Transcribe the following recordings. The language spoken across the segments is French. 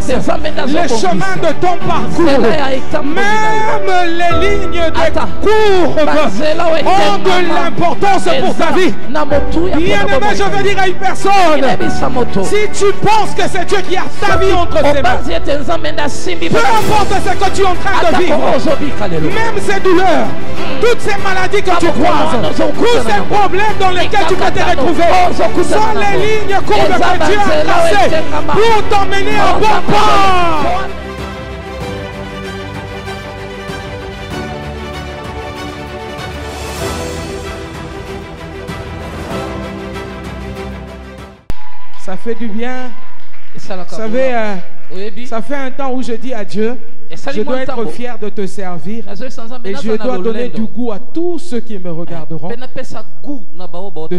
les chemins de ton parcours, même les lignes de courbes ont de l'importance pour ta vie. Bien-aimé, je veux dire à une personne, si tu penses que c'est Dieu qui a ta vie entre ses mains, peu importe ce que tu es en train de vivre, même ces douleurs, toutes ces maladies que tu croises, tous ces problèmes dans lesquels tu peux te retrouver, sont les lignes courbes que Dieu a tracées pour t'emmener au bon port. Ça fait du bien. Vous savez, ça fait un temps où je dis à Dieu, je dois être fier de te servir et je dois donner du goût à tous ceux qui me regarderont de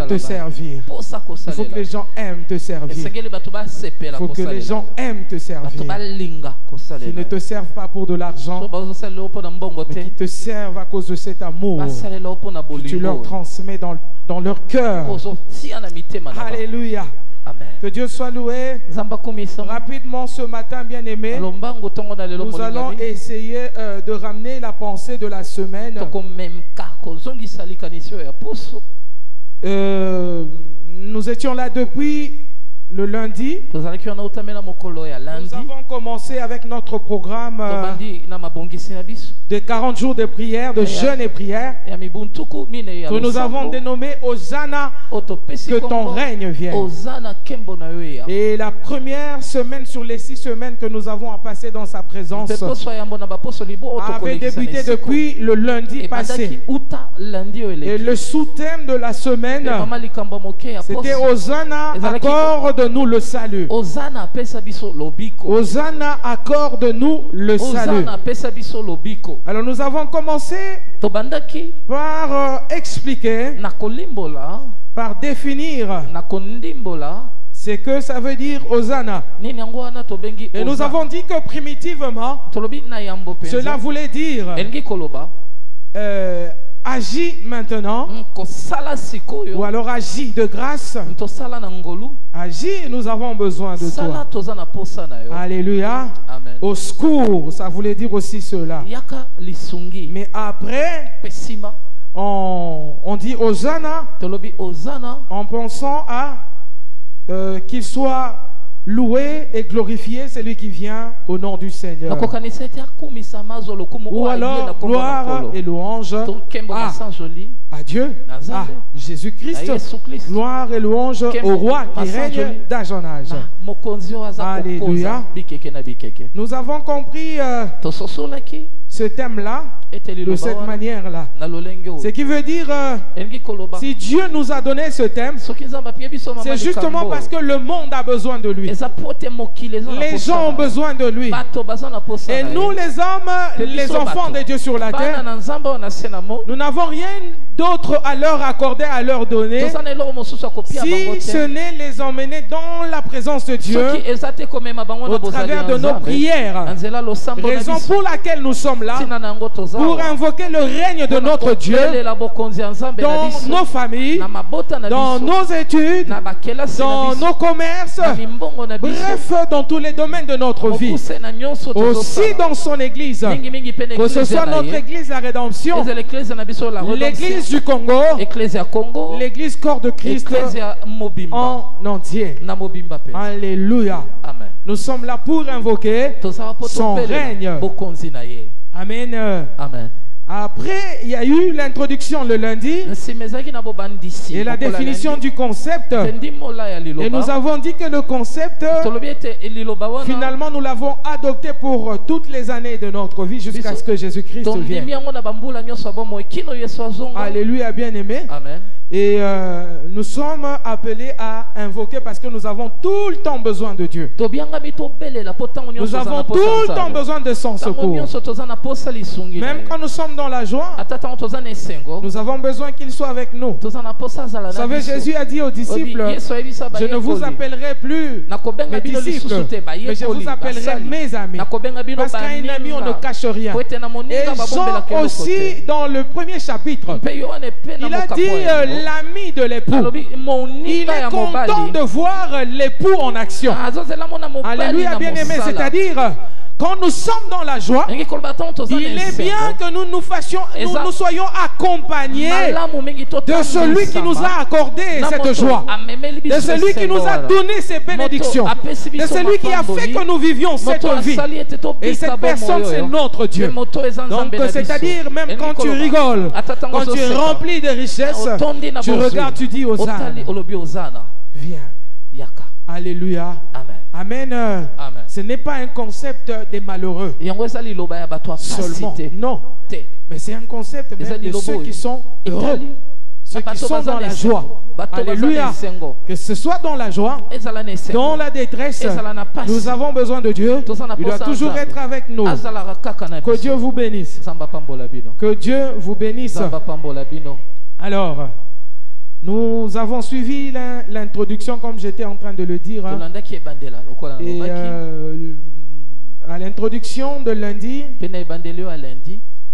te servir. Il faut que les gens aiment te servir. Il faut que les gens aiment te servir. Qui ne te servent pas pour de l'argent, mais qui te servent à cause de cet amour que tu leur transmets dans leur cœur. Alléluia. Amen. Que Dieu soit loué. Rapidement ce matin, bien aimé, nous allons essayer de ramener la pensée de la semaine. Nous étions là depuis le lundi. Nous avons commencé avec notre programme de 40 jours de prière, de jeûne et prière, que nous avons dénommé Hosanna, que ton règne vienne. Et la première semaine sur les 6 semaines que nous avons à passer dans sa présence avait débuté depuis le lundi passé. Et le sous-thème de la semaine, c'était Hosanna, accorde-nous le salut. Hosanna, accorde-nous le salut. Alors nous avons commencé par expliquer, par définir ce que ça veut dire Hosanna. Et nous avons dit que primitivement, cela voulait dire agis maintenant, ou alors agis de grâce. Agis, nous avons besoin de toi. Alléluia. Amen. Au secours, ça voulait dire aussi cela. Mais après, on dit Hosanna en pensant à qu'il soit loué et glorifié celui qui vient au nom du Seigneur. Ou alors gloire et louange à Dieu, à Jésus-Christ. Gloire et louange au roi qui règne d'âge en âge. Alléluia. Nous avons compris ce thème-là de cette manière-là. Ce qui veut dire, si Dieu nous a donné ce thème, c'est justement parce que le monde a besoin de lui. Les gens ont besoin de lui. Et nous les hommes, les enfants de Dieu sur la terre, nous n'avons rien d'autre à leur accorder, à leur donner, si ce n'est les emmener dans la présence de Dieu au travers de nos prières. Raison pour laquelle nous sommes là, pour invoquer le règne de notre Dieu dans nos familles, dans nos études, dans nos commerces, bref, dans tous les domaines de notre vie, aussi dans son église, que ce soit notre église la rédemption, l'église du Congo, l'église corps de Christ en entier. Alléluia. Nous sommes là pour invoquer son règne. Amen. Amen. Après, il y a eu l'introduction le lundi et la définition du concept. Et nous avons dit que le concept, finalement, nous l'avons adopté pour toutes les années de notre vie jusqu'à ce que Jésus-Christ vienne. Alléluia, bien-aimé. Amen. Et nous sommes appelés à invoquer parce que nous avons tout le temps besoin de Dieu. Nous avons tout le temps besoin de son secours. Même quand nous sommes dans la joie, nous avons besoin qu'il soit avec nous. Vous savez, Jésus a dit aux disciples, je ne vous appellerai plus mes disciples, mais je vous appellerai mes amis. Parce qu'à un ami, on ne cache rien. Et Jean aussi, dans le premier chapitre, il a dit, l'ami de l'époux. Il est content de voir l'époux en action. Alléluia, bien-aimé, c'est-à-dire quand nous sommes dans la joie, il est bien que nous nous soyons accompagnés de celui qui nous a accordé cette joie, de celui qui nous a donné ces bénédictions, de celui qui a fait que nous vivions cette vie. Et cette personne, c'est notre Dieu. Donc, c'est-à-dire, même quand tu rigoles, quand tu es rempli de richesses, tu regardes, tu dis Hosanna. Viens. Alléluia. Amen. Amen. Ce n'est pas un concept des malheureux seulement. Non. Mais c'est un concept même de ceux qui sont heureux. Ceux qui sont dans la joie. Alléluia. Que ce soit dans la joie, dans la détresse, nous avons besoin de Dieu. Il doit toujours être avec nous. Que Dieu vous bénisse. Que Dieu vous bénisse. Alors, nous avons suivi l'introduction comme j'étais en train de le dire. Et à l'introduction de lundi,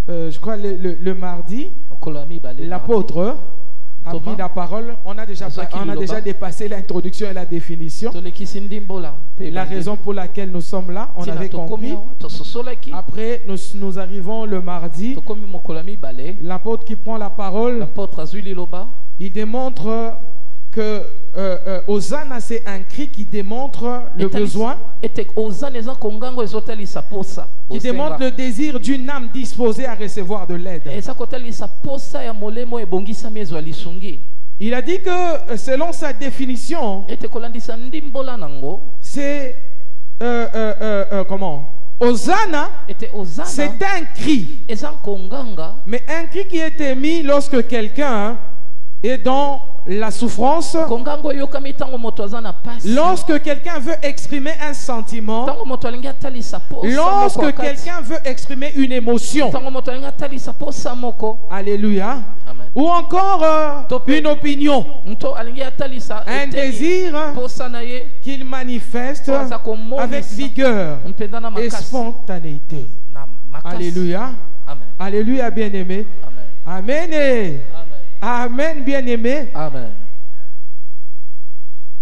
je crois le mardi, l'apôtre a pris la parole. On a déjà dépassé l'introduction et la définition. La raison pour laquelle nous sommes là, on avait compris. Après, nous arrivons le mardi. L'apôtre qui prend la parole, il démontre que Hosanna, c'est un cri qui démontre le besoin, qui démontre le désir d'une âme disposée à recevoir de l'aide. Il a dit que selon sa définition, c'est comment? Hosanna, c'est un cri, mais un cri qui est émis lorsque quelqu'un est dans la souffrance, lorsque quelqu'un veut exprimer un sentiment, lorsque quelqu'un veut exprimer une émotion. Alléluia. Amen. Ou encore une opinion, un désir qu'il manifeste avec vigueur et spontanéité. Alléluia. Amen. Alléluia, bien-aimé. Amen. Amen. Amen, bien-aimé. Amen.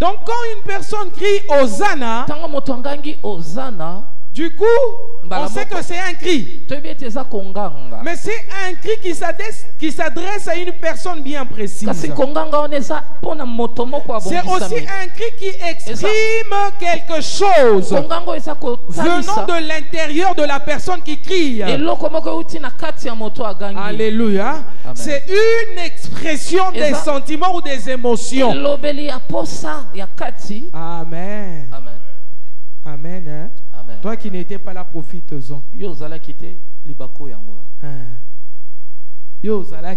Donc quand une personne crie Hosanna, du coup, on sait que c'est un cri. Mais c'est un cri qui s'adresse à une personne bien précise. C'est aussi un cri qui exprime quelque chose venant de l'intérieur de la personne qui crie. Alléluia. C'est une expression des sentiments ou des émotions. Amen. Amen. Hein? Amen. Toi qui n'étais pas là, profite-en. Yo zala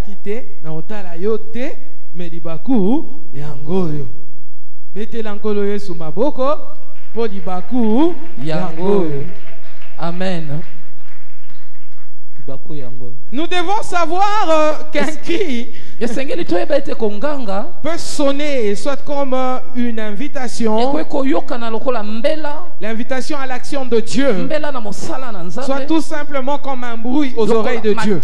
quitté na otala yote me libaku yango yo. Bete lankolo yesu maboko po libaku yango yo. Amen. Nous devons savoir qu'un cri peut sonner soit comme une invitation, l'invitation à l'action de Dieu, soit tout simplement comme un bruit aux oreilles de Dieu.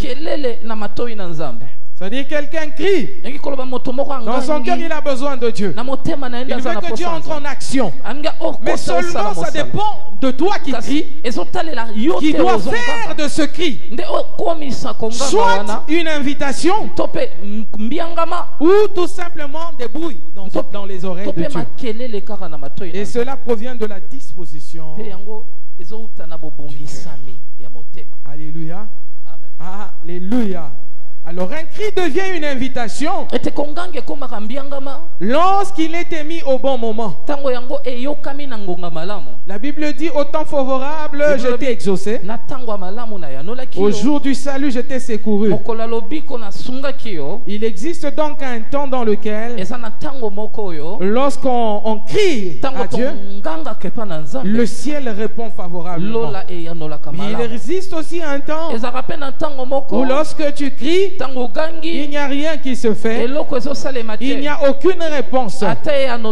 C'est-à-dire quelqu'un crie. Dans son cœur, il a besoin de Dieu. Il veut que Dieu entre en action. Mais seulement ça dépend de toi qui crie, qui doit faire de ce cri soit une invitation ou tout simplement des bruits dans les oreilles de Dieu. Et cela provient de la disposition. Alléluia. Alléluia. Alors un cri devient une invitation lorsqu'il est émis au bon moment. La Bible dit au temps favorable je t'ai exaucé, au jour du salut je t'ai secouru. Il existe donc un temps dans lequel lorsqu'on crie à Dieu, le ciel répond favorablement. Il existe aussi un temps où lorsque tu cries, il n'y a rien qui se fait, il n'y a aucune réponse,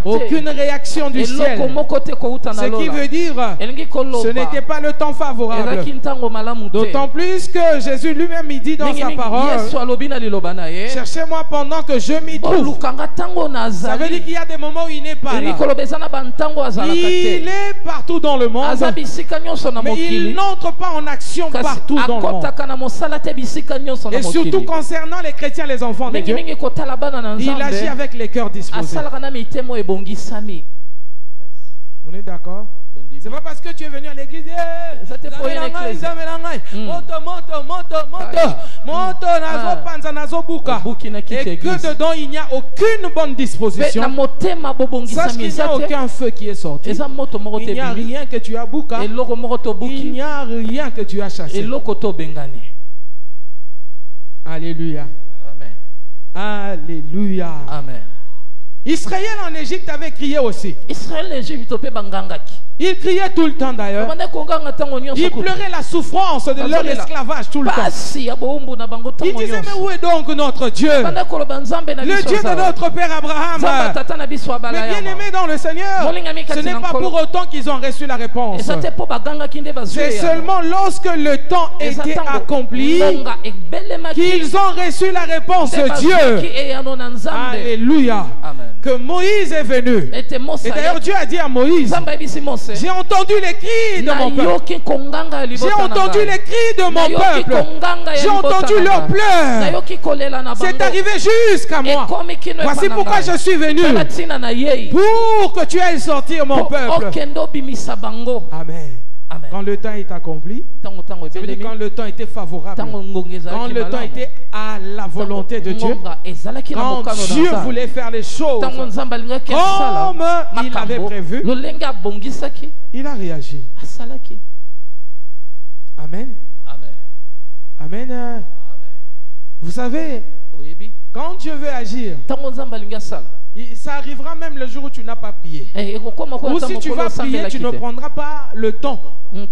aucune réaction du ciel. Ce qui veut dire, ce n'était pas le temps favorable. D'autant plus que Jésus lui-même dit dans sa parole, cherchez-moi pendant que je m'y trouve. Ça veut dire qu'il y a des moments où il n'est pas là. Il est partout dans le monde, mais il n'entre pas en action partout dans le monde. Et surtout concernant les chrétiens, les enfants de Dieu, il agit avec les cœurs disposés. On est d'accord? C'est pas parce que tu es venu à l'église, et que dedans il n'y a aucune bonne disposition. Sache qu'il n'y a aucun feu qui est sorti. Il n'y a rien que tu as bouca. Il n'y a rien que tu as chassé. Alléluia. Amen. Alléluia. Amen. Israël en Égypte avait crié aussi. Ils criaient tout le temps d'ailleurs. Ils pleuraient la souffrance de leur esclavage tout le temps. Ils disaient, mais où est donc notre Dieu? Le Dieu de notre père Abraham. Mais bien aimé dans le Seigneur, ce n'est pas pour autant qu'ils ont reçu la réponse. C'est seulement lorsque le temps était accompli qu'ils ont reçu la réponse de Dieu. Alléluia. Que Moïse est venu. Et d'ailleurs Dieu a dit à Moïse, j'ai entendu les cris de mon peuple. J'ai entendu les cris de mon peuple. J'ai entendu leurs pleurs. C'est arrivé jusqu'à moi. Voici pourquoi je suis venu. Pour que tu ailles sortir mon peuple. Amen. Amen. Quand le temps est accompli, ça veut dire quand le temps était favorable, quand le temps était à la volonté de Dieu, quand Dieu voulait faire les choses comme il avait prévu, il a réagi. Amen. Amen. Amen. Vous savez, quand Dieu veut agir, ça arrivera même le jour où tu n'as pas prié. Ou si tu vas prier, tu ne prendras pas le temps.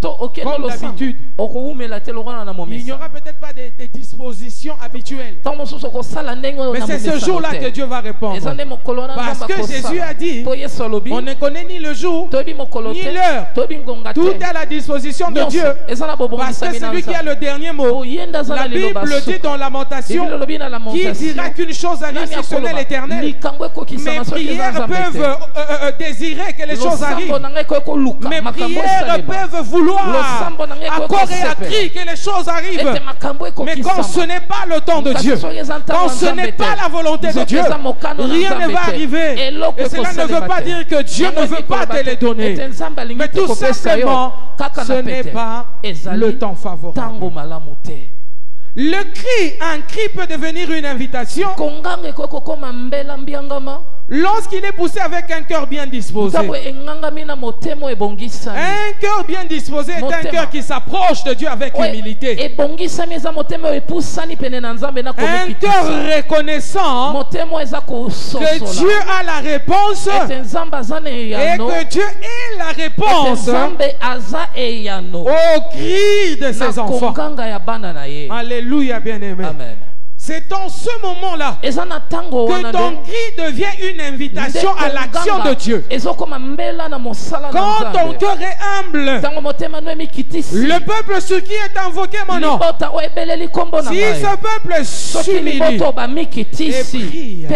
Comme d'habitude. Il n'y aura peut-être pas des dispositions habituelles. Mais c'est ce jour-là que Dieu va répondre. Parce que Jésus a dit, on ne connaît ni le jour, ni l'heure. Tout est à la disposition de Dieu. Parce que c'est lui qui a le dernier mot. La Bible dit dans Lamentation, qui dira qu'une chose arrive si ce n'est l'Éternel. Mes prières peuvent désirer que les choses arrivent. Mes prières peuvent vouloir à corps et à cri que les choses arrivent. Mais quand ce n'est pas le temps de Dieu, quand ce n'est pas la volonté de Dieu, rien ne va arriver. Et cela ne veut pas dire que Dieu ne veut pas te les donner. Mais tout simplement, ce n'est pas le temps favorable. Le cri, un cri peut devenir une invitation lorsqu'il est poussé avec un cœur bien disposé. Un cœur bien disposé est un cœur qui s'approche de Dieu avec humilité. Un cœur reconnaissant que Dieu a la réponse et que Dieu est la réponse au cri de ses enfants. Alléluia, bien-aimé. Amen. C'est en ce moment-là que ton cri devient une invitation à l'action de Dieu. Quand ton cœur est humble, le peuple sur qui est invoqué mon nom, si ce peuple s'humilie et prie,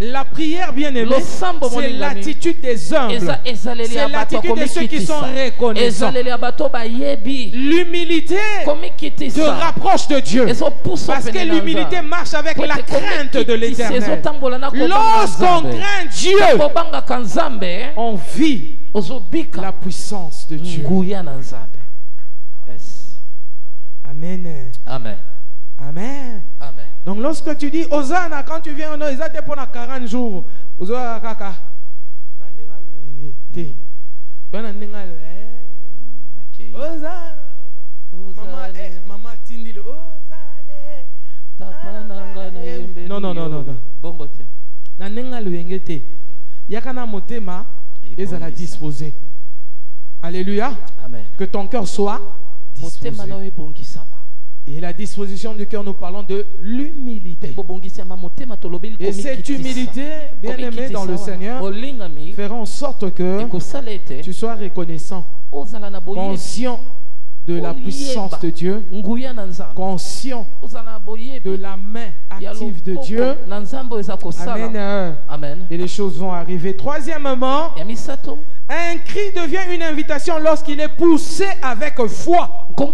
la prière, bien aimée, c'est l'attitude des humbles, c'est l'attitude de ceux qui sont reconnaissants. L'humilité te rapproche de Dieu, parce que l'humilité marche avec la crainte de l'Éternel. Lorsqu'on craint Dieu, on vit la puissance de Dieu. Amen. Amen. Amen. Amen. Donc lorsque tu dis Hosanna, quand tu viens au nom, ils étaient pendant 40 jours. Maman tindi le non. Bongo tiens. Na nenga luyengete. Yakana motema ezala disposé. Alléluia. Amen. Que ton cœur soit disposé. Et la disposition du cœur, nous parlons de l'humilité. Et cette humilité, bien aimée dans le Seigneur, fera en sorte que tu sois reconnaissant, conscient de la puissance de Dieu, conscient de la main active de Dieu. Amen. Et les choses vont arriver. Troisièmement, un cri devient une invitation lorsqu'il est poussé avec foi. Vous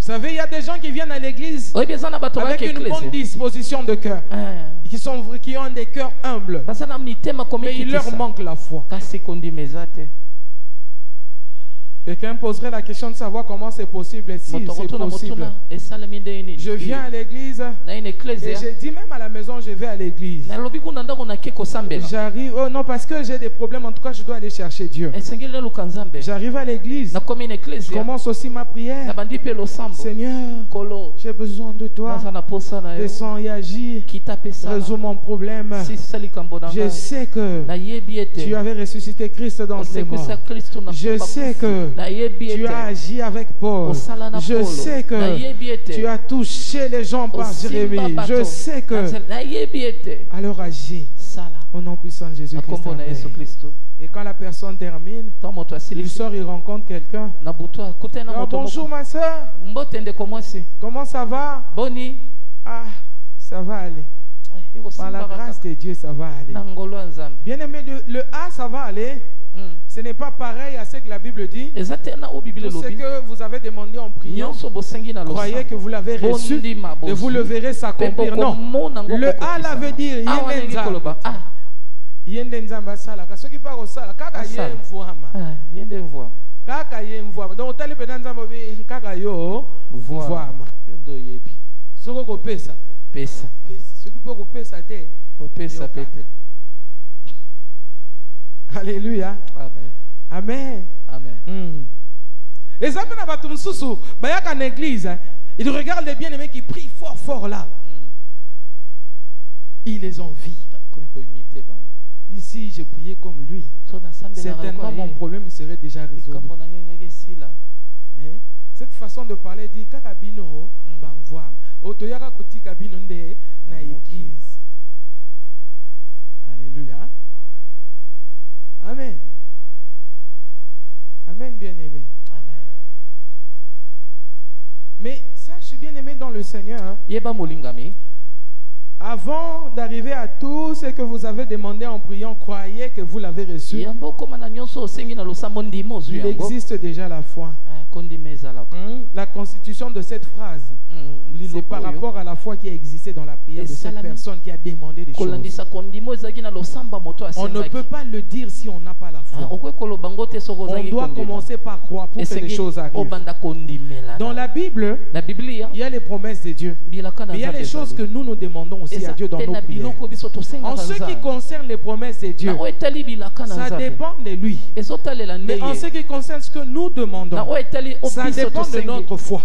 savez, il y a des gens qui viennent à l'église avec une bonne disposition de cœur, qui ont des cœurs humbles, mais il leur manque la foi. Quelqu'un poserait la question de savoir comment c'est possible. Si c'est possible. Je viens à l'église et je dis même à la maison, je vais à l'église. J'arrive, oh non, parce que j'ai des problèmes, en tout cas je dois aller chercher Dieu. J'arrive à l'église, je commence aussi ma prière. Seigneur, j'ai besoin de toi. Descends et agis. Résous mon problème. Je sais que tu avais ressuscité Christ dans ses morts. Je sais que tu as agi avec Paul. Je sais que tu as touché les gens par Jérémie. Je sais que alors agis au nom puissant de Jésus-Christ. Et quand la personne termine, il sort, il rencontre quelqu'un. Bonjour ma soeur. Comment ça va? Ah, ça va aller. Par la grâce de Dieu, ça va aller. Bien aimé, le A, ça va aller. Ce n'est pas pareil à ce que la Bible dit. Tout ce que vous avez demandé en priant, croyez que vous l'avez reçu et vous le verrez s'accomplir. Non. Le A là veut dire Yendenzamba sala. Ceux qui parlent au sala, kaka yemvuama. Kaka yemvuama. Donc tali pedanzamba bi kaka yo vuama. Soko ko pesa. Pesa. Ceux qui peuvent pesa te. Pesa pete. Alléluia. Amen. Amen. Et ça, dans l'église, ils regardent les bien-aimés qui prient fort, fort là. Ils les envient. Ici, j'ai prié comme lui. Certainement, mon problème serait déjà résolu. Cette façon de parler dit Kakabino, Bamvoam. Otoyaka Koti Kabino de na église. Alléluia. Amen. Amen, bien-aimé. Amen. Mais sache, bien-aimé dans le Seigneur, avant d'arriver à tout ce que vous avez demandé en priant, croyez que vous l'avez reçu. Il existe déjà la foi. La constitution de cette phrase, c'est par rapport à la foi qui a existé dans la prière de cette personne qui a demandé des choses. On ne peut pas le dire si on n'a pas la foi. On doit commencer par croire pour que les choses arrivent. Dans la Bible, il y a les promesses de Dieu. Mais il y a les choses que nous demandons aussi à Dieu dans nos prières. En ce qui concerne les promesses de Dieu, ça dépend de lui. Mais en ce qui concerne ce que nous demandons, ça dépend de notre foi.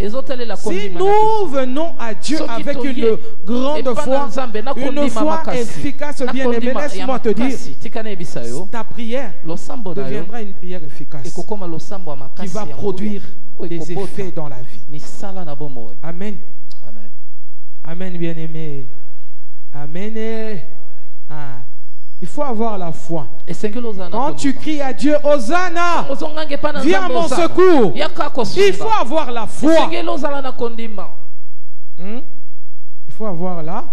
Si nous venons à Dieu avec une grande foi, une foi efficace, bien-aimé, laisse-moi te dire, ta prière deviendra une prière efficace qui va produire des effets dans la vie. Amen. Amen, bien-aimé. Amen. Il faut avoir la foi. Quand tu cries à Dieu, Hosanna, viens à mon secours. Il faut avoir la foi. Il faut avoir la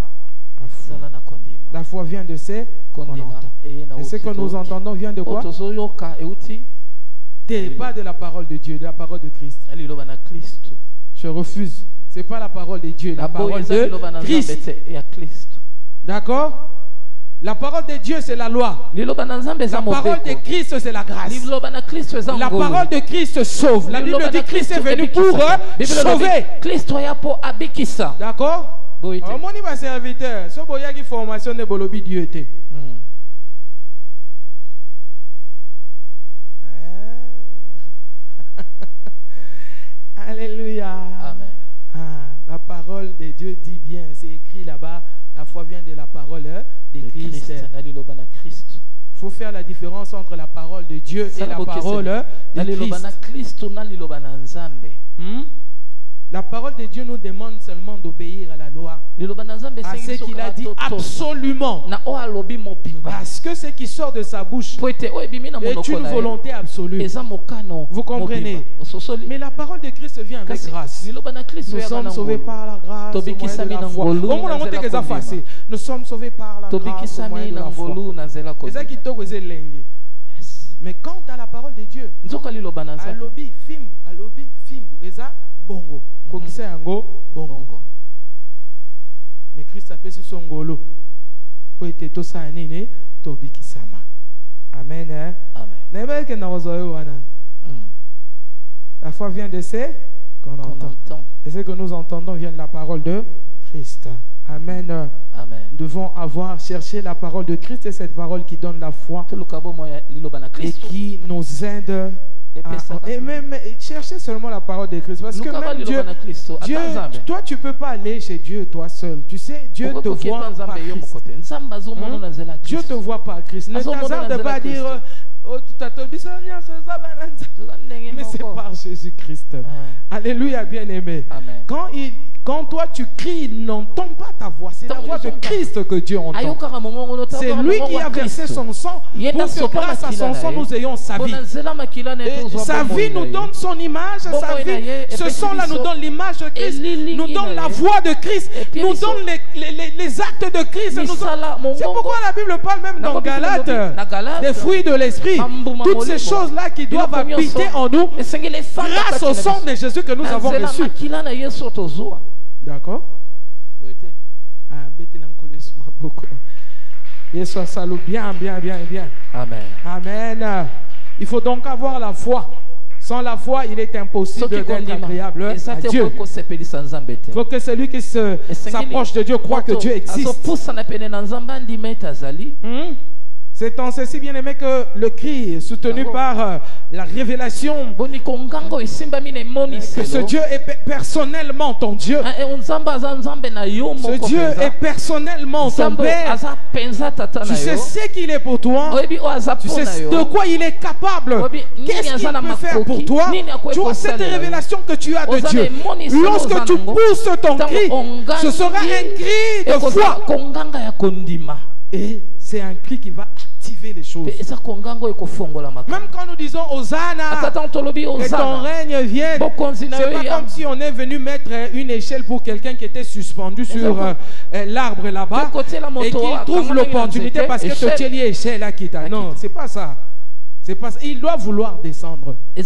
foi. La foi vient de ce qu'on entend. Et ce que nous entendons vient de quoi? Pas de la parole de Dieu, de la parole de Christ. Je refuse. Ce n'est pas la parole de Dieu, la parole de Christ. D'accord? La parole de Dieu, c'est la loi. La parole de Christ, c'est la grâce. La parole de Christ sauve. La Bible dit que Christ est venu pour sauver. D'accord? Mon serviteur, ce boya qui formation de Bolobi Dieu était. Alléluia. Amen. La parole de Dieu dit bien, c'est écrit là-bas. La foi vient de la parole de Christ. faut faire la différence entre la parole de Dieu et la parole de Christ. La parole de Dieu nous demande seulement d'obéir à la loi, à ce qu'il a dit absolument, parce que ce qui sort de sa bouche est une volonté absolue. Vous comprenez? Mais la parole de Christ vient avec grâce. Nous sommes sauvés par la grâce au moyen de la foi. Nous sommes sauvés par la grâce au moyen de la foi. Mais quant à la parole de Dieu, alobi fimbu eza bongo kokisa yango bongo. Mais Christ a fait son ngolo pour être tout ça nini tobikisama. Amen. Amen. La foi vient de ce qu'on entend. Et ce que nous entendons vient de la parole de Christ. Amen. Amen. Nous devons cherché la parole de Christ, et cette parole qui donne la foi et qui nous aide et même chercher seulement la parole de Christ, parce que même Dieu, toi tu peux pas aller chez Dieu toi seul. Tu sais, Dieu te voit par Christ. Dieu te voit par Christ. Ne t'hasarde pas dire mais c'est par Jésus-Christ. Alléluia, bien-aimé. Quand toi tu cries, il n'entend pas ta voix. C'est la voix de Christ que Dieu entend. C'est lui qui a versé son sang pour que grâce à son sang nous ayons sa vie. Et sa vie nous donne son image. Ce sang-là nous donne l'image de Christ, nous donne la voix de Christ, nous donne les actes de Christ. C'est pourquoi la Bible parle même dans Galates des fruits de l'esprit. Toutes ces choses-là qui doivent habiter en nous grâce au sang de Jésus que nous avons reçu. D'accord? Bien. Amen. Amen. Il faut donc avoir la foi. Sans la foi, il est impossible d'être agréable à Dieu. Il faut que celui qui s'approche de Dieu croit que Dieu existe. C'est en ceci, bien aimé, que le cri soutenu par la révélation que ce Dieu est personnellement ton Dieu. Ce Dieu est personnellement ton Père. Tu sais ce qu'il est pour toi. Tu sais de quoi il est capable. Qu'est-ce qu'il peut faire pour toi. Tu vois cette révélation que tu as de Dieu. Lorsque tu pousses ton cri, ce sera un cri de foi. Et c'est un cri qui va activer les choses. Même quand nous disons Hosanna, que ton règne vienne, c'est pas comme si on est venu mettre une échelle pour quelqu'un qui était suspendu sur l'arbre là-bas et qu'il trouve l'opportunité parce que ce tient échelle à quitter. Non, c'est pas ça. C'est pas ça. Il doit vouloir descendre. Il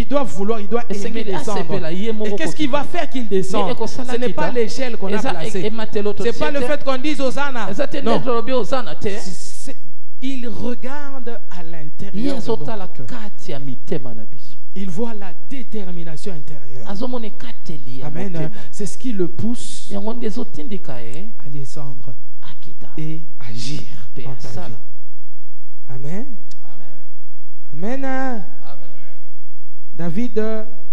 doit vouloir, il doit aimer descendre. Et qu'est-ce qui va faire qu'il descende? Ce n'est pas l'échelle qu'on a placée. C'est pas le fait qu'on dise Hosanna. Non. Il regarde à l'intérieur de notre cœur. Il voit la détermination intérieure. Amen. C'est ce qui le pousse à descendre et agir dans ta vie. Amen. Amen. Amen. David,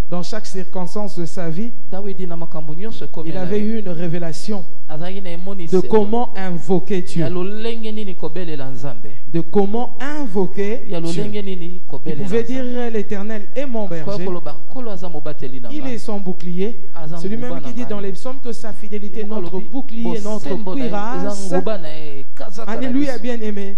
dans chaque circonstance de sa vie, il avait eu une révélation de comment invoquer Dieu. De comment invoquer Dieu. Il pouvait dire l'Éternel est mon berger. Il est son bouclier. C'est lui-même qui dit dans les psaumes que sa fidélité est notre bouclier, notre cuirasse. Alléluia, bien-aimé.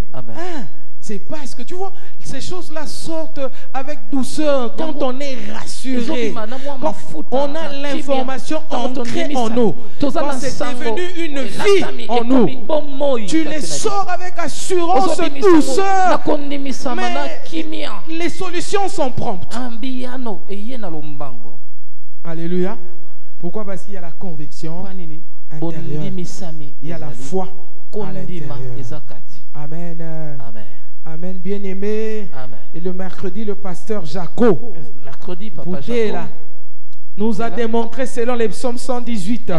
C'est parce que tu vois, ces choses-là sortent avec douceur quand on est rassuré, quand on a l'information ancrée en nous, quand c'est devenu une vie en nous. Tu les sors avec assurance, douceur, mais les solutions sont promptes. Alléluia. Pourquoi? Parce qu'il y a la conviction intérieure, il y a la foi à l'intérieur. Amen. Amen. Amen, bien-aimé. Et le mercredi, le pasteur Jaco nous a démontré selon les psaumes 118,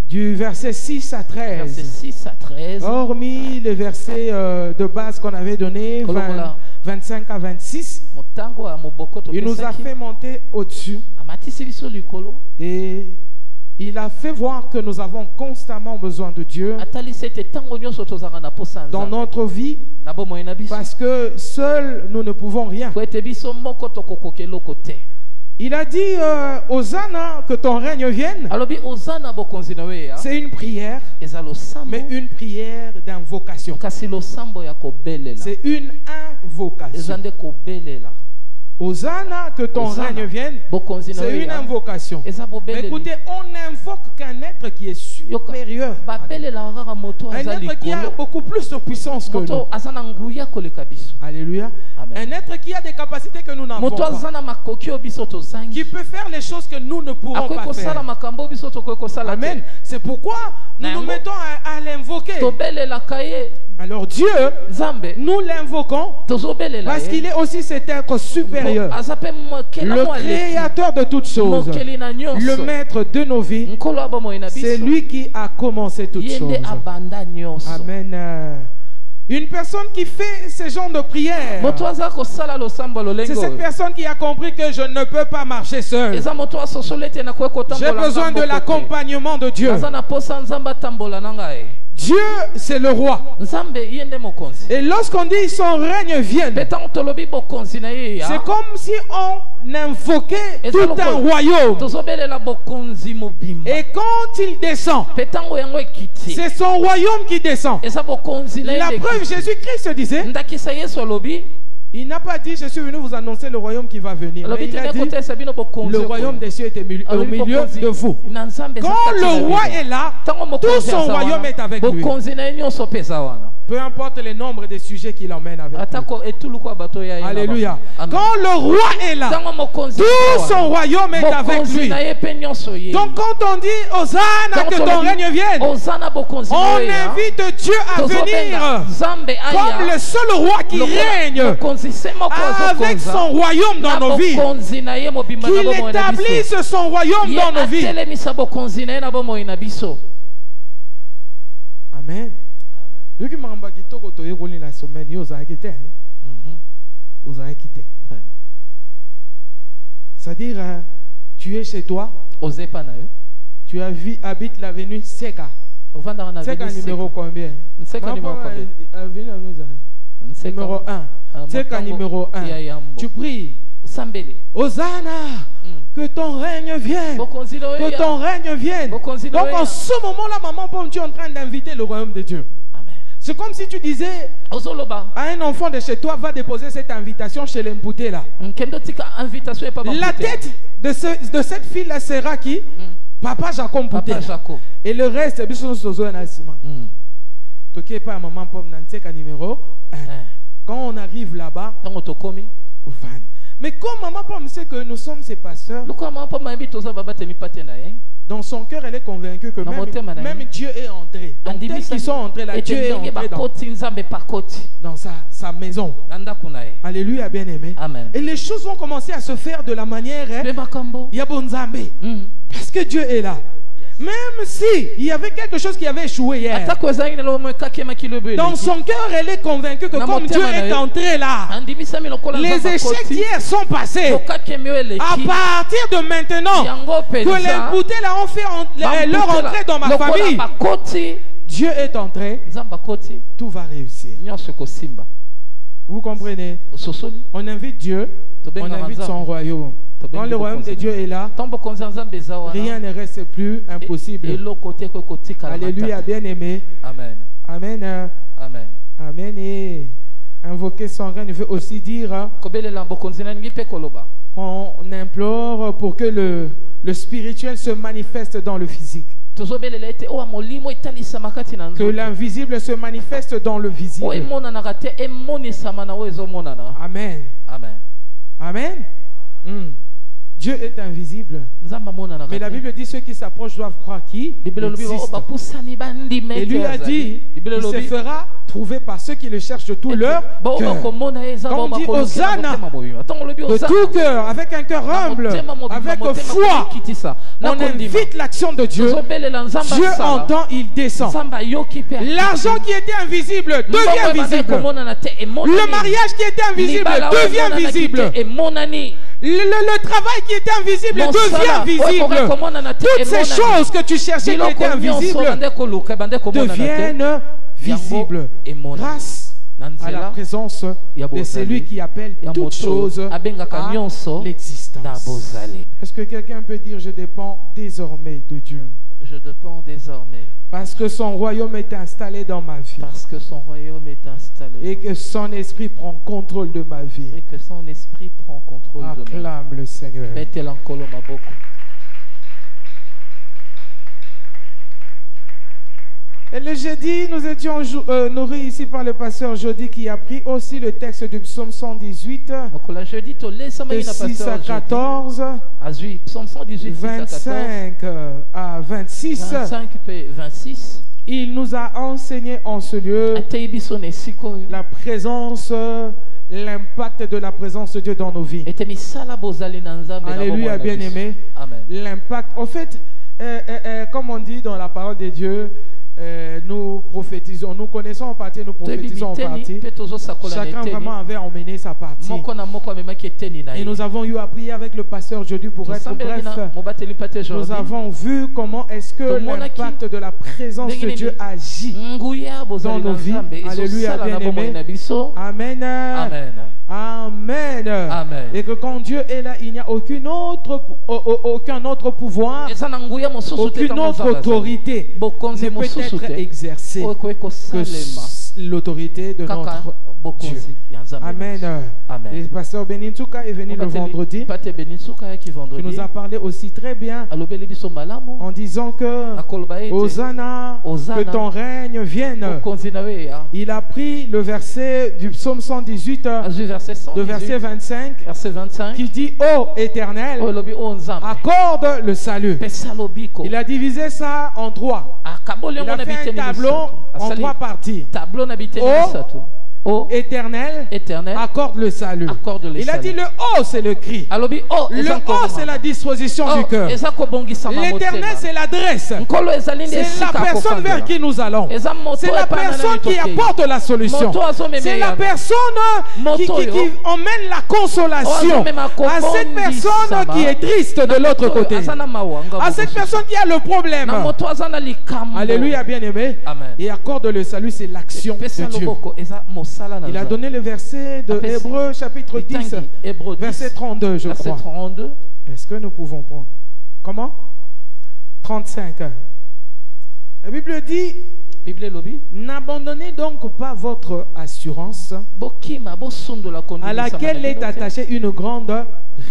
du verset 6 à 13, hormis le verset de base qu'on avait donné, 25 à 26, il nous a fait monter au-dessus et Il a fait voir que nous avons constamment besoin de Dieu dans notre vie, parce que seuls nous ne pouvons rien. Il a dit Hosanna, que ton règne vienne. C'est une prière, mais une prière d'invocation. C'est une invocation. Hosanna, que ton règne vienne, c'est une invocation. Mais écoutez, on invoque qu'un être qui est supérieur, un être qui a beaucoup plus de puissance que nous. Alléluia. Un être qui a des capacités que nous n'avons pas, qui peut faire les choses que nous ne pourrons pas faire. Amen. C'est pourquoi nous nous mettons à l'invoquer. Alors Dieu, nous l'invoquons parce qu'il est aussi cet être supérieur, le créateur de toutes choses, le maître de nos vies. C'est lui qui a commencé toutes choses. Amen. Une personne qui fait ce genre de prière, c'est cette personne qui a compris que je ne peux pas marcher seul. J'ai besoin de l'accompagnement de Dieu. Dieu, c'est le roi. Et lorsqu'on dit son règne vient, c'est comme si on invoquait tout un royaume. Et quand il descend, c'est son royaume qui descend. La preuve, Jésus-Christ disait, il n'a pas dit je suis venu vous annoncer le royaume qui va venir. Mais il a dit le royaume des cieux est au milieu de vous. Quand le roi est là, tout son royaume est avec lui. Peu importe le nombre de sujets qu'il emmène avec lui. Alléluia. Quand le roi est là, tout son royaume est avec lui. Donc quand on dit Hosanna, que ton règne vienne, on invite Dieu à venir comme le seul roi qui règne avec son royaume dans nos vies. Qu'il établisse son royaume dans nos vies. Amen. La semaine, c'est-à-dire, tu es chez toi, tu habites l'avenue Seka. Seka numéro combien? Numéro 1. Seka numéro 1. Tu pries. Hosanna, que ton règne vienne, que ton règne vienne. Donc en ce moment-là, maman Pomme, tu es en train d'inviter le royaume de Dieu. C'est comme si tu disais à un enfant de chez toi, va déposer cette invitation chez l'imputé là. La tête de cette fille-là sera qui? Papa Jacob. Et le reste, c'est Bisson Sozo Nassima. Toké pas maman Pomme Nanseka numéro 1. Quand on arrive là-bas, mais comme maman Pomme sait que nous sommes ses pasteurs, dans son cœur, elle est convaincue que même Dieu est entré. Donc, dès qu'ils sont entrés là, Dieu est entré dans sa maison. Alléluia, bien-aimé. Et les choses vont commencer à se faire de la manière Yabonzambe. Parce que Dieu est là. Même si il y avait quelque chose qui avait échoué hier, dans son cœur, elle est convaincue que comme Dieu est entré là, les échecs d'hier sont passés. À partir de maintenant, que les bouteilles là ont fait leur entrée dans ma famille, Dieu est entré, tout va réussir. Vous comprenez? On invite Dieu, on invite son royaume. Quand le royaume de Dieu est là, rien ne reste plus impossible. Alléluia, bien-aimé. Amen. Amen. Amen. Amen. Et invoquer son règne veut aussi dire qu'on implore pour que le spirituel se manifeste dans le physique. Que l'invisible se manifeste dans le visible. Amen. Amen. Amen. Dieu est invisible. Mais la Bible dit ceux qui s'approchent doivent croire qui existe. Et lui a dit, il se fera trouver par ceux qui le cherchent de tout leur cœur. Quand on dit Hosanna, de tout cœur, avec un cœur humble, avec foi, on invite l'action de Dieu. Dieu entend, il descend. L'argent qui était invisible devient visible. Le mariage qui était invisible devient visible. le travail qui était invisible devient visible. Toutes ces choses que tu cherchais qui étaient invisibles deviennent visibles grâce à la présence de celui qui appelle toutes choses à l'existence. Est-ce que quelqu'un peut dire je dépends désormais de Dieu? Je dépends désormais. Parce que son royaume est installé dans ma vie. Parce que son royaume est installé. Et que son esprit prend contrôle de ma vie. Et que son esprit prend contrôle de ma vie. Acclame le Seigneur. Et le jeudi, nous étions nourris ici par le pasteur Jody qui a pris aussi le texte du psaume 118, de 6 à 14, 25 à 26. Il nous a enseigné en ce lieu la présence, l'impact de la présence de Dieu dans nos vies. Alléluia, bien-aimé. L'impact, en fait, comme on dit dans la parole de Dieu, nous prophétisons, nous connaissons en partie, nous prophétisons en partie. Chacun vraiment avait emmené sa partie. Et nous avons eu à prier avec le pasteur Jody pour être bref. Nous avons vu comment est-ce que l'impact de la présence de Dieu agit dans nos vies. Alléluia, bien-aimé. Amen. Amen. Amen. Amen. Et que quand Dieu est là, il n'y a aucun autre pouvoir, aucune autre autorité ne peut être exercée que l'autorité de notre Dieu. Amen. Amen. Le pasteur Benitsuka est venu le vendredi, qui nous a parlé aussi très bien en disant que Hosanna, que ton règne vienne. Il a pris le verset du psaume 118, le verset 25, qui dit ô Éternel, accorde le salut. Il a divisé ça en trois. Il a fait un tableau en trois parties. Ô Éternel, accorde le salut. Il a dit le haut c'est le cri. Le haut c'est la disposition du cœur. L'éternel c'est l'adresse. C'est la personne vers qui nous allons. C'est la personne qui apporte la solution. C'est la personne qui emmène la consolation à cette personne qui est triste de l'autre côté. À cette personne qui a le problème. Alléluia, bien-aimé. Et accorde le salut, c'est l'action de Dieu. Il a donné le verset de Hébreux chapitre 10, verset 32, je crois. Est-ce que nous pouvons prendre? Comment? 35. La Bible dit, n'abandonnez donc pas votre assurance à laquelle est attachée une grande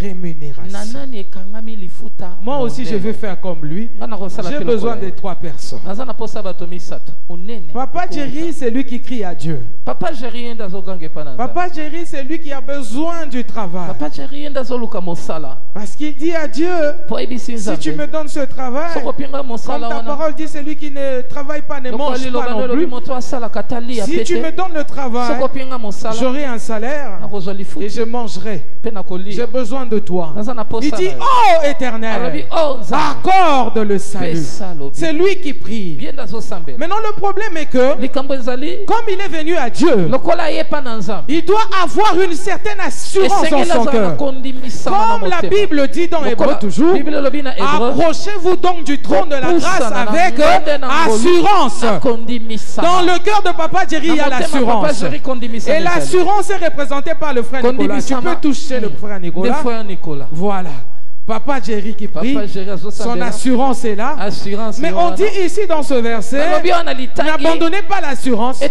rémunération. Moi aussi je veux faire comme lui. J'ai besoin de 3 personnes. Papa Jerry c'est lui qui crie à Dieu. Papa Jerry c'est lui qui a besoin du travail. Parce qu'il dit à Dieu, si tu me donnes ce travail, comme ta parole dit, celui qui ne travaille pas ne mange pas non plus. Si tu me donnes le travail, j'aurai un salaire et je mangerai. J'ai besoin de toi. Il dit, oh Éternel, accorde le salut. C'est lui qui prie. Maintenant le problème est que comme il est venu à Dieu, il doit avoir une certaine assurance dans son cœur. Comme la Bible dit dans Hébreux toujours, approchez-vous donc du trône de la grâce avec assurance. Dans le cœur de Papa Jerry, il y a l'assurance. Et l'assurance est représentée par le frère Nicolas. Tu peux toucher le frère Nicolas. Voilà. Papa Jerry qui prie, son assurance est là. Mais on dit ici dans ce verset, n'abandonnez pas l'assurance à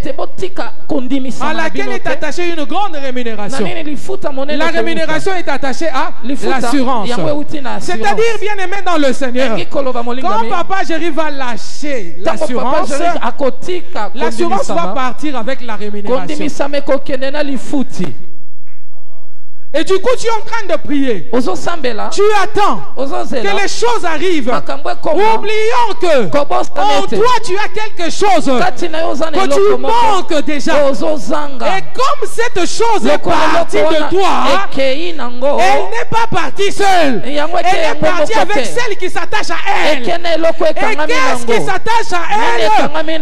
laquelle est attachée une grande rémunération. La rémunération est attachée à l'assurance. C'est-à-dire, bien aimé dans le Seigneur, quand Papa Jerry va lâcher l'assurance, l'assurance va partir avec la rémunération. Et du coup, tu es en train de prier. Tu attends que les choses arrivent. Oublions que en toi, tu as quelque chose que tu manques déjà. Et comme cette chose est partie de toi, elle n'est pas partie seule. Elle est partie avec celle qui s'attache à elle. Et qu'est-ce qui s'attache à elle?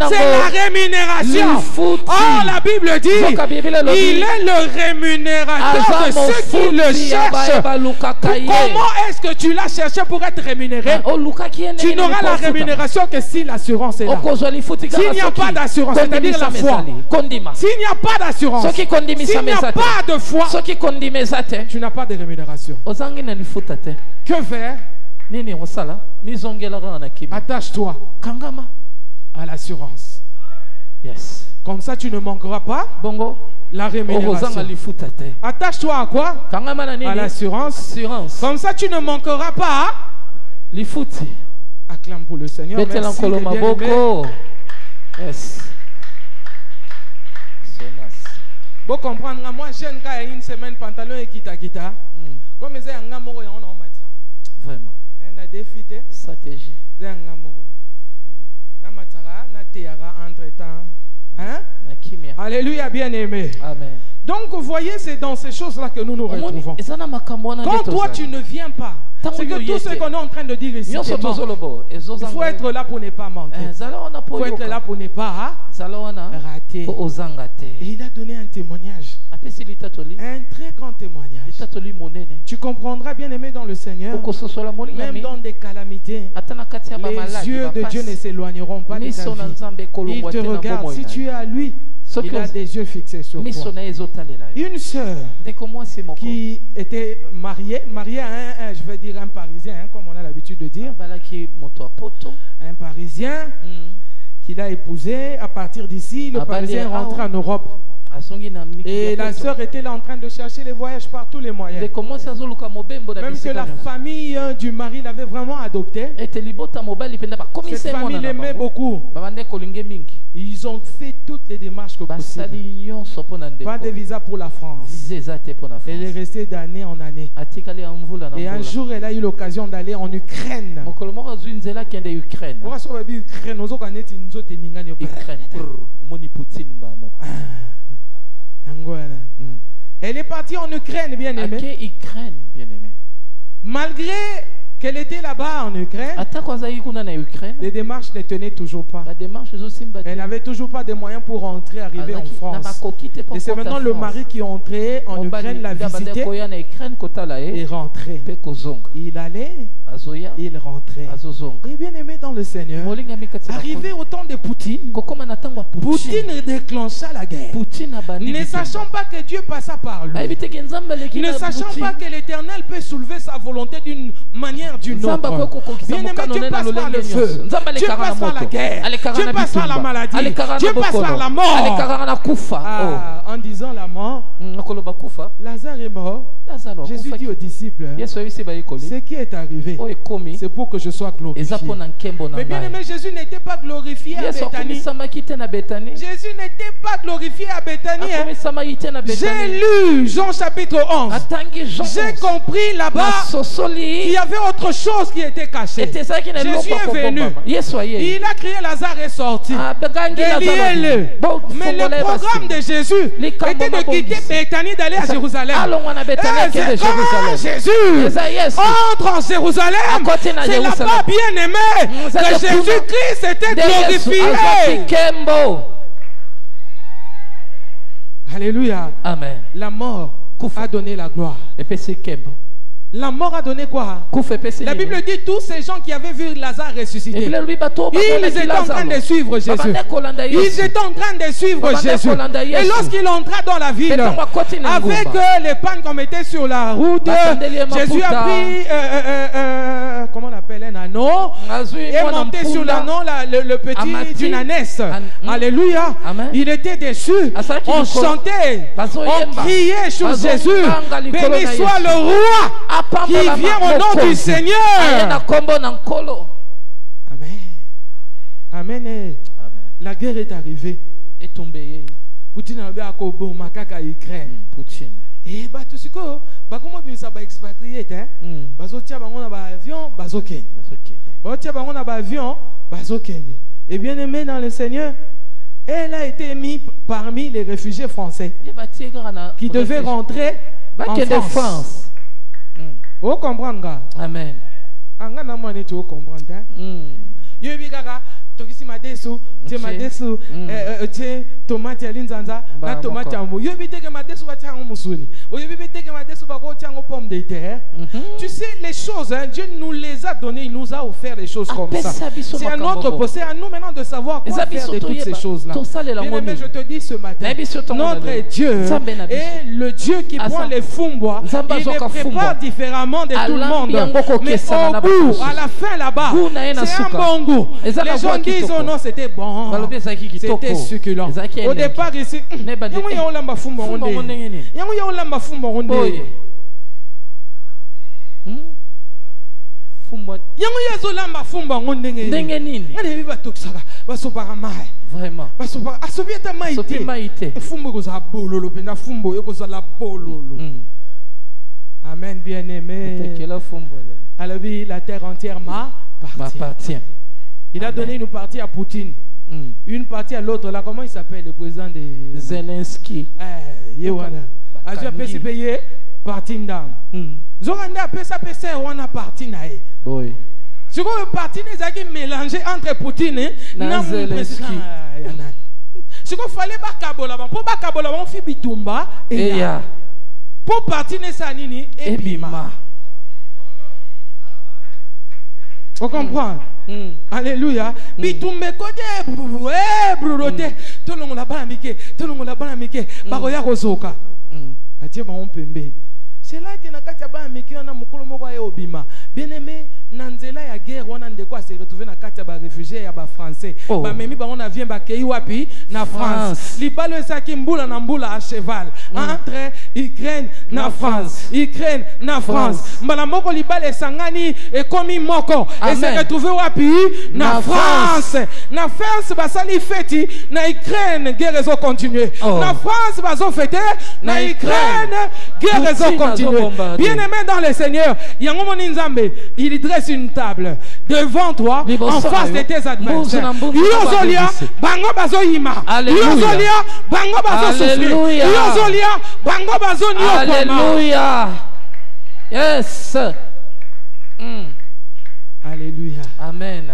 C'est la rémunération. Oh, la Bible dit, il est le rémunérateur de ceux qui le cherchent, comment est-ce que tu l'as cherché pour être rémunéré? Tu n'auras la rémunération que si l'assurance est là. S'il n'y a pas d'assurance, c'est-à-dire la foi. S'il n'y a pas d'assurance, s'il n'y a pas de foi, tu n'as pas de rémunération. Que faire? Attache-toi à l'assurance. Yes. Comme ça, tu ne manqueras pas la rémunération. Attache-toi à quoi? À l'assurance. Comme ça, tu ne manqueras pas. Acclame pour le Seigneur. Merci. Yes. Vous comprenez, moi, jeune, quand il y a une semaine, pantalon et kita. Comme ils ont un amour, vraiment. Un défi. Stratégie. Entre-temps. Hein? Alléluia, bien-aimé. Amen. Donc, vous voyez, c'est dans ces choses-là que nous nous retrouvons. Quand toi, tu ne viens pas, c'est que tout ce qu'on est en train de dire ici, il faut être là pour ne pas manquer. Il faut être là pour ne pas rater. Et il a donné un témoignage. Un très grand témoignage. Tu comprendras, bien-aimé dans le Seigneur, même dans des calamités, les yeux de Dieu ne s'éloigneront pas de ta vie. Il te regarde. Si tu es à lui, il a des yeux fixés sur toi. Une sœur qui était mariée à un, je vais dire un Parisien, hein, comme on a l'habitude de dire, un Parisien qu'il a épousé. À partir d'ici, le Parisien rentre en Europe. Et la sœur était là en train de chercher les voyages par tous les moyens. Même que la famille du mari l'avait vraiment adopté. Cette famille l'aimait beaucoup. Ils ont fait toutes les démarches que possible. Pas de visa pour la France. Elle est restée d'année en année. Et un jour, elle a eu l'occasion d'aller en Ukraine. Elle est partie en Ukraine, bien aimé. Malgré qu'elle était là-bas en Ukraine, les démarches ne tenaient toujours pas. Elle n'avait toujours pas de moyens pour rentrer, arriver en France. Et c'est maintenant le mari qui est entré en Ukraine, l'a visité et rentré. Il allait, il rentrait. Et bien aimé dans le Seigneur, arrivé au temps de Poutine, Poutine déclencha la guerre. Ne sachant pas que Dieu passa par lui, ne sachant pas que l'Éternel peut soulever sa volonté d'une manière d'une autre. Bien aimé, Dieu passe par le feu, Dieu passe par la guerre, Dieu passe par la maladie, Dieu passe par la mort. En disant la mort, Lazare est mort. Jésus dit aux disciples, ce qui est arrivé, c'est pour que je sois glorifié. Mais bien aimé, Jésus n'était pas glorifié à Béthanie. Jésus n'était pas glorifié à Béthanie. J'ai lu Jean chapitre 11. J'ai compris là-bas qu'il y avait autre chose qui était cachée. Jésus est venu. Il a crié, Lazare est sorti. Déliez-le. Mais le programme de Jésus était de quitter Béthanie, d'aller à Jérusalem. Jésus entre en Jérusalem, c'est là-bas, bien aimé, que Jésus-Christ était glorifié. Alléluia. Amen. La mort a donné la gloire. La mort a donné quoi? La Bible dit tous ces gens qui avaient vu Lazare ressuscité, ils étaient en train de suivre Jésus. Ils étaient en train de suivre Jésus. Et lorsqu'il entra dans la ville, avec les pannes qu'on mettait sur la route, Jésus a pris, comment on appelle, un anneau, et monté sur l'anneau le petit d'une ânesse. Alléluia. Il était déçu. On chantait, on criait sur Jésus. Béni soit le roi qui vient au nom du Seigneur. Amen. Amen. La guerre est arrivée. Poutine a Kobo, Makaka, Ukraine. Et bah tout ce que comment bien ça va expatrié bazotia bango na ba avion bazoken. Bazotia bango na ba avion bazoken. Et bien aimé dans le Seigneur, elle a été mise parmi les réfugiés français qui devaient rentrer en France. Vous comprenez? Amen. Anga na mani tu comprendre. Yebi kaka tokisi madesu tie madesu tie tomate ya linzanza na tomate ya mbo yo biteke madesu ba tiango musuni yo biteke madesu ba ko tiango pomme de terre. Tu sais les choses, hein, Dieu nous les a données, il nous a offert les choses comme ça. C'est à notre poste, c'est à nous maintenant de savoir quoi faire de toutes ces choses là. Mais je te dis ce matin, notre Dieu est le Dieu qui prend les fumbois, il les prépare différemment de tout le monde. Mais au bout, à la fin là-bas, c'est un bon goût. Les gens disent oh non c'était bon, c'était succulent. Au départ ici, Amen, bien-aimé. Alors oui, la terre entière m'appartient. Il a donné une partie à Poutine, une partie à l'autre. Là, comment il s'appelle le président de Zelensky? A Dieu peut se payer partie d'âme. Zoranda peut s'appeler on a partie naïe. Oui. Ce qu'on partie n'est qui mélangé entre Poutine et Zelensky. Ce qu'on fallait pas kabola, pour pas kabola on fait bitumba et ya. Pour partie n'est ça nini et bima. Vous comprenez? Alléluia. Bitumbe kode brurote. Tout le monde la banamike, tout le monde la banamike. Baroya rozoka. Atie ba on pembe. C'est là que nakati ba amiki na mukolo moko ya obima. Bien-aimé, nanzela ya guerre wana ndeko a se retrouver na kati ba réfugiés ya ba français. Ba memi ba on a vient ba kei wapi na France. Libalo esaki mbula na mbula à cheval entre Ukraine na France. Ukraine na France. Mbala moko libalo esangani e komi moko et se retrouver wapi na France. Na France ba sali feti na Ukraine guerre zo continuer. Na France ba zo fêter na Ukraine guerre zo continuer. Bien-aimé dans le Seigneur, il dresse une table devant toi en face de tes adversaires. Yozolia, bango bazo yima. Yozolia, bango bazo souffrir. Yozolia, bango bazo nyokoma. Alléluia. Yes. Alléluia. Amen.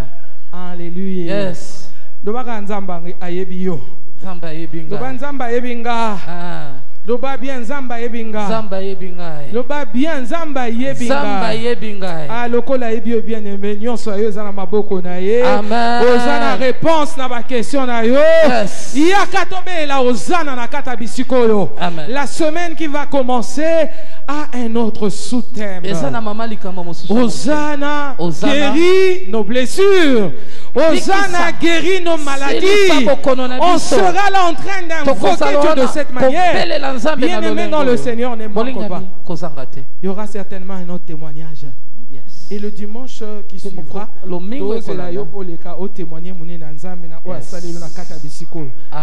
Alléluia. Yes. Dobaka nzamba ayebi yo. Nzamba yebinga. Dobaka nzamba yebinga. Loba bien zamba yebinga. Zamba yebinga. Loba bien zamba yebinga. Zamba yebinga. Ah lokola yebi bien aimé nyonso yo za na maboko na ye. Amen. Ozana réponse na ba question na yo. Yes. Ya katobe la ozana na kata bisiko yo. Amen. La semaine qui va commencer a un autre sous-thème. Ozana guérit nos blessures. Ozana guérit nos maladies. On sera là en train d'invoquer Dieu de cette manière. Bien-aimé dans le Seigneur, ne manque pas. Il y aura certainement un autre témoignage. Yes. Et le dimanche qui suivra,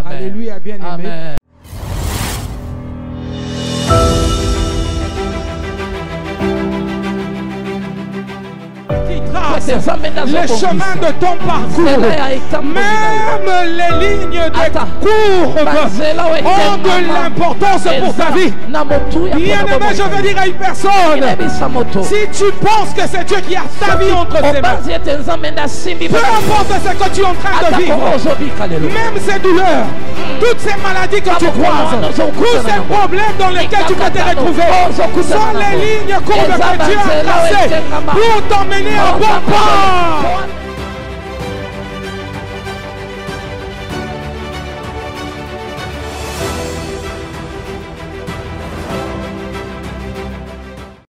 alléluia, bien-aimé. Les chemins de ton parcours, même les lignes de courbe ont de l'importance pour ta vie. Bien-aimé, je veux dire à une personne, si tu penses que c'est Dieu qui a ta vie entre ses mains, peu importe ce que tu es en train de vivre, même ces douleurs, toutes ces maladies que tu croises, tous ces problèmes dans lesquels tu peux te retrouver, sont les lignes courbes que Dieu a tracées pour t'emmener à bon port.